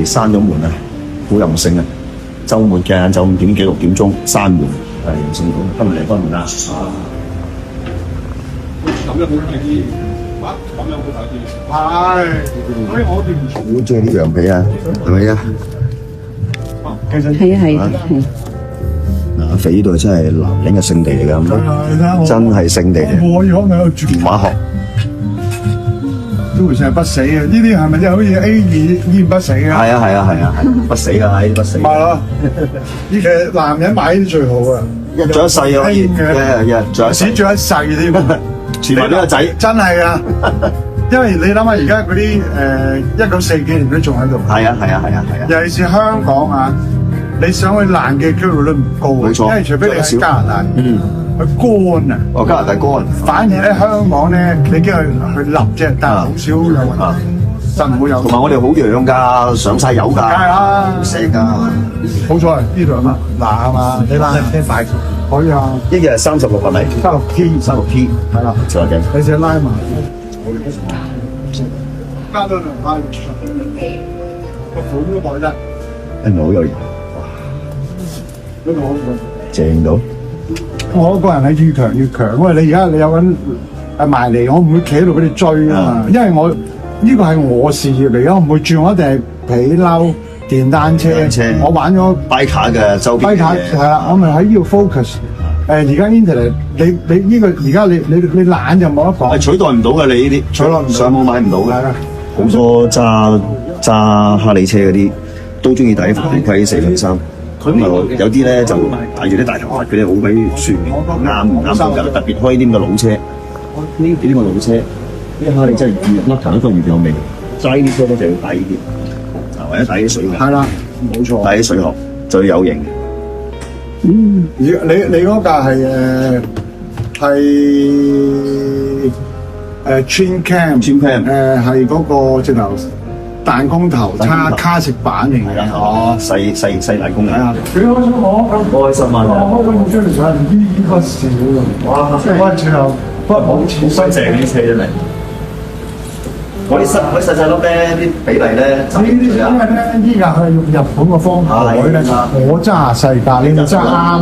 閂咗門啊，好任性啊！週末嘅晏晝5點幾6點鐘閂門，係任性到今日嚟開門啦。咁樣好睇啲，咁樣好睇啲。係，所以我哋唔好中意啲羊皮啊，係咪啊？其實係嗱，肥呢度真係男人嘅聖地嚟㗎，真係聖地嚟。我可以喺度住電話殼都會成日不死嘅，呢啲係咪即係好似 A2醫不死嘅？係啊，不死㗎，呢啲不死。係咯，其實男人買呢啲最好啊，一咗一世可以，一咗一世，只咗一世添，傳埋呢個仔。真係啊！因為你諗下而家嗰啲1940幾年都仲喺度。係啊。尤其是香港啊，你想去爛嘅機會率唔高，冇錯因為除非你喺加拿大，佢乾啊。哦，加拿大乾。反而咧香港咧，你驚去立啫，但係好少有雲，就唔會有。同埋我哋好養㗎，上晒油㗎，梗係啦，食㗎。好彩呢度啊，嗱係嘛，你拉聽快可以啊，一日36係咪？36T，係啦，仲有幾？你先拉埋。加多2塊，個款都改得，好有型，呢個好正到。我個人係越強越強，因為你而家你有緊埋嚟，我唔會企喺度俾你追啊嘛，因為我呢個係我事業嚟嘅，我唔會轉，我一定係皮褸、電單車。我玩咗 Biker 嘅周邊嘅嘢。係啦，我咪喺呢度 focus。而家 internet，你呢個而家你懶就冇得講。係取代唔到嘅，你呢啲取代唔到，上網買唔到嘅。係啊，好多揸哈利車嗰啲都中意戴頭盔4分3。咁啊，有啲咧就戴住啲大頭髮，佢哋好鬼算啱風格，特別開啲咁嘅老車。呢啲個老車，呢哈利真係越甩頭一個越有味。揸呢啲車咧就要戴呢啲，或者戴啲水殼。係啦，冇錯。戴啲水殼最有型。你嗰架係Twin Cam，係嗰個直頭彈弓頭卡式版嚟嘅。哦，細彈弓係啊，幾開心開心啊！我開咁出嚟睇，呢個少啊！哇，即係我最後冇錢好正呢啲車真係。嗰啲細粒咧，啲比例咧，呢啲因為咧，依家係用日本嘅方法改咧，我揸細架，你揸啱啊！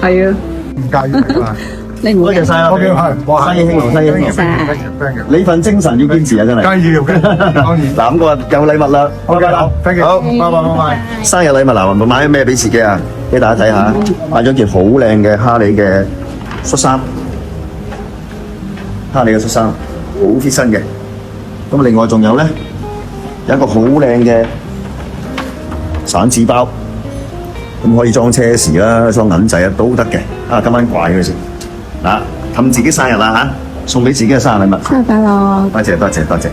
係啊，唔介意啊！你唔會多謝晒啦，我叫係西興隆，西興隆。thank you，你份精神要堅持啊，真係。梗係要嘅，當然。嗱，咁我有禮物啦，OK啦 ，thank you，好，拜拜。生日禮物嗱，買咗咩俾自己啊？俾大家睇下，買咗件好靚嘅哈利嘅恤衫，哈利嘅恤衫，好 fit 身嘅。咁另外仲有咧，有一個好靚嘅散紙包，咁可以裝車匙啦、裝銀仔啊都得嘅。啊，今晚掛佢先，嗱，氹自己生日啦嚇，送俾自己嘅生日禮物。生日快樂！多謝。